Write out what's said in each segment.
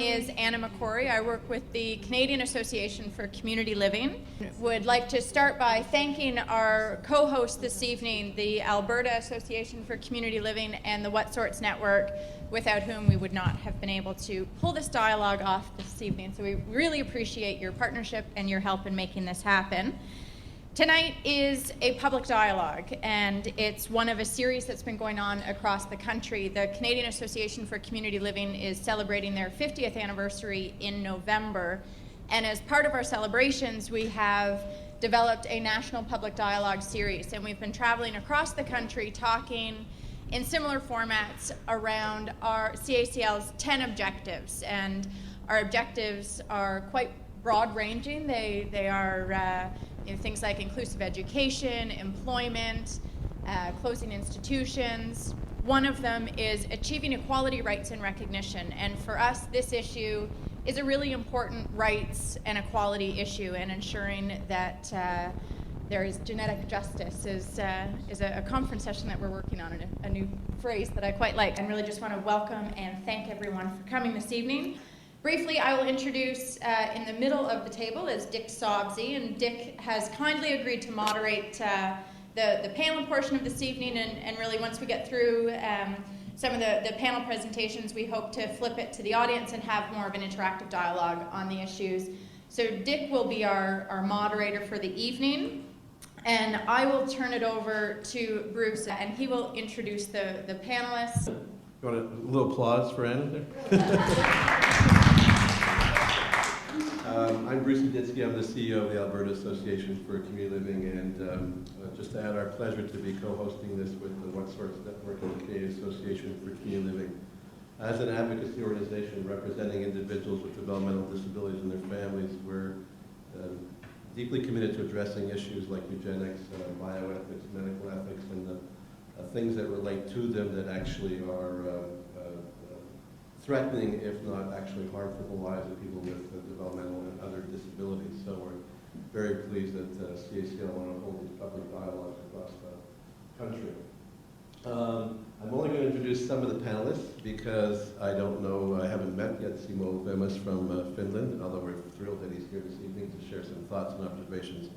is Anna McCrory. I work with the Canadian Association for Community Living. Would like to start by thanking our co-hosts this evening, the Alberta Association for Community Living and the What Sorts Network, without whom we would not have been able to pull this dialogue off this evening. So we really appreciate your partnership and your help in making this happen. Tonight is a public dialogue, and it's one of a series that's been going on across the country. The Canadian Association for Community Living is celebrating their 50th anniversary in November, and as part of our celebrations, we have developed a national public dialogue series, and we've been traveling across the country talking in similar formats around our CACL's 10 objectives, and our objectives are quite broad-ranging. They are things like inclusive education, employment, closing institutions. One of them is achieving equality, rights, and recognition. And for us, this issue is a really important rights and equality issue, and ensuring that there is genetic justice is a conference session that we're working on, and a new phrase that I quite like. And really just want to welcome and thank everyone for coming this evening. Briefly, I will introduce, in the middle of the table is Dick Sobsey, and Dick has kindly agreed to moderate the panel portion of this evening, and really once we get through some of the panel presentations, we hope to flip it to the audience and have more of an interactive dialogue on the issues. So Dick will be our moderator for the evening, and I will turn it over to Bruce, and he will introduce the panelists. You want a little applause for Anna there? I'm Bruce Uditsky. I'm the CEO of the Alberta Association for Community Living, and just to add our pleasure to be co-hosting this with the What Sorts Network and the Canadian Association for Community Living. As an advocacy organization representing individuals with developmental disabilities and their families, we're deeply committed to addressing issues like eugenics, bioethics, medical ethics, and the things that relate to them that actually are threatening, if not actually harmful, the lives of people with developmental and other disabilities. So we're very pleased that CACL want to hold these public dialogues across the country. I'm only going to introduce some of the panelists because I haven't met yet Simo Vemas from Finland, although we're thrilled that he's here this evening to share some thoughts and observations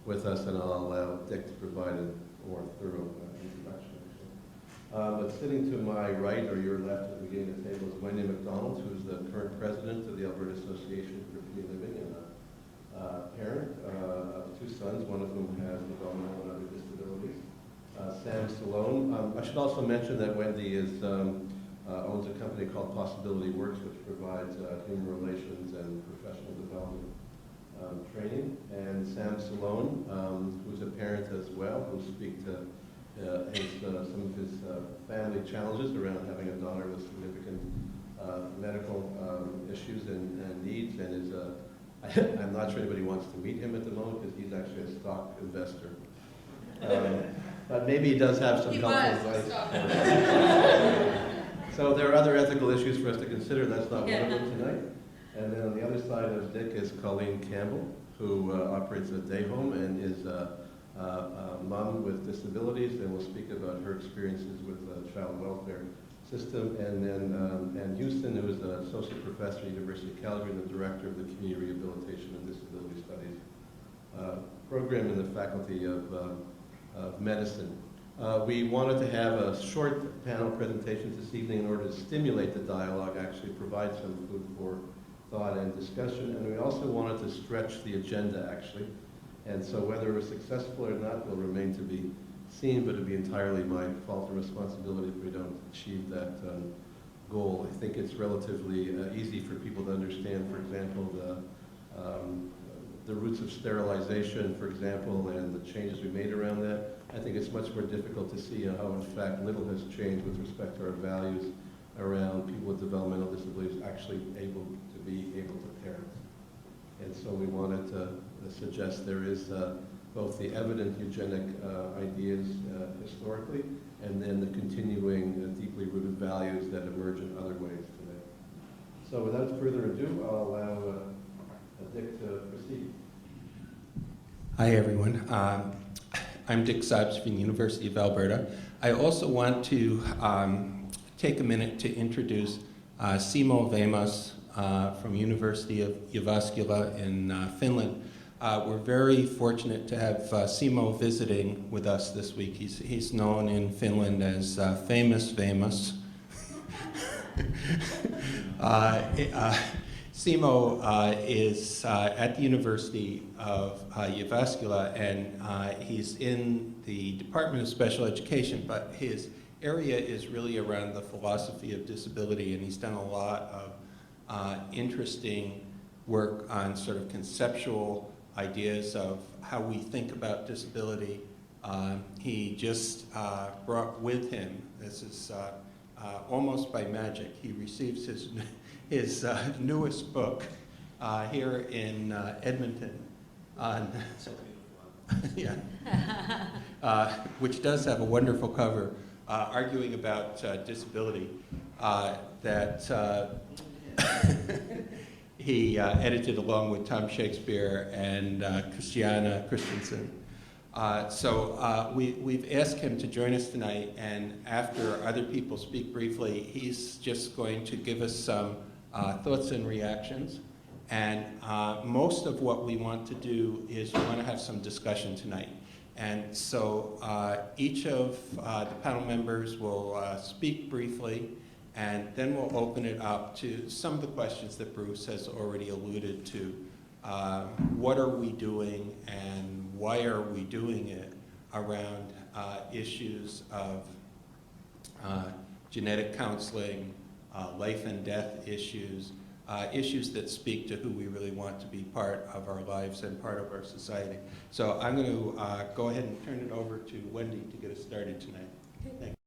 with us, and I'll allow Dick to provide a more thorough introduction. But sitting to my right, or your left at the beginning of the table, is Wendy McDonald, who's the current president of the Alberta Association for Community Living and a parent of two sons, one of whom has developmental and other disabilities. Sam Salone. I should also mention that Wendy owns a company called Possibility Works, which provides human relations and professional development training. And Sam Salone, who's a parent as well, who'll speak to some of his family challenges around having a daughter with significant medical issues and needs, and is I'm not sure anybody wants to meet him at the moment because he's actually a stock investor. But maybe he does have some helpful advice. So there are other ethical issues for us to consider. That's not one of them tonight. And then on the other side of Dick is Colleen Campbell, who operates a day home and is a mom with disabilities, and will speak about her experiences with the child welfare system. And then Ann Houston, who is an associate professor at the University of Calgary and the director of the Community Rehabilitation and Disability Studies program in the Faculty of Medicine. We wanted to have a short panel presentation this evening in order to stimulate the dialogue, actually provide some food for thought and discussion, and we also wanted to stretch the agenda, actually. And so whether we're successful or not will remain to be seen, but it'd be entirely my fault and responsibility if we don't achieve that goal. I think it's relatively easy for people to understand, for example, the roots of sterilization, for example, and the changes we made around that. I think it's much more difficult to see how, in fact, little has changed with respect to our values around people with developmental disabilities actually able to parent. And so we wanted to suggest there is both the evident eugenic ideas historically, and then the continuing deeply rooted values that emerge in other ways today. So without further ado, I'll allow Dick to proceed. Hi, everyone. I'm Dick Sobsey from the University of Alberta. I also want to take a minute to introduce Simo Vemas, from University of Jyväskylä in Finland. We're very fortunate to have Simo visiting with us this week. He's known in Finland as famous. Simo is at the University of Jyväskylä, and he's in the Department of Special Education, but his area is really around the philosophy of disability, and he's done a lot of interesting work on sort of conceptual ideas of how we think about disability. He just brought with him, this is almost by magic, he receives his newest book here in Edmonton on, yeah, which does have a wonderful cover, arguing about disability that he edited along with Tom Shakespeare and Christiana Christensen. We've asked him to join us tonight, and after other people speak briefly, he's just going to give us some thoughts and reactions. And most of what we want to do is we want to have some discussion tonight. And so each of the panel members will speak briefly, and then we'll open it up to some of the questions that Bruce has already alluded to. What are we doing and why are we doing it around issues of genetic counseling, life and death issues, issues that speak to who we really want to be part of our lives and part of our society. So I'm going to go ahead and turn it over to Wendy to get us started tonight. Thank you.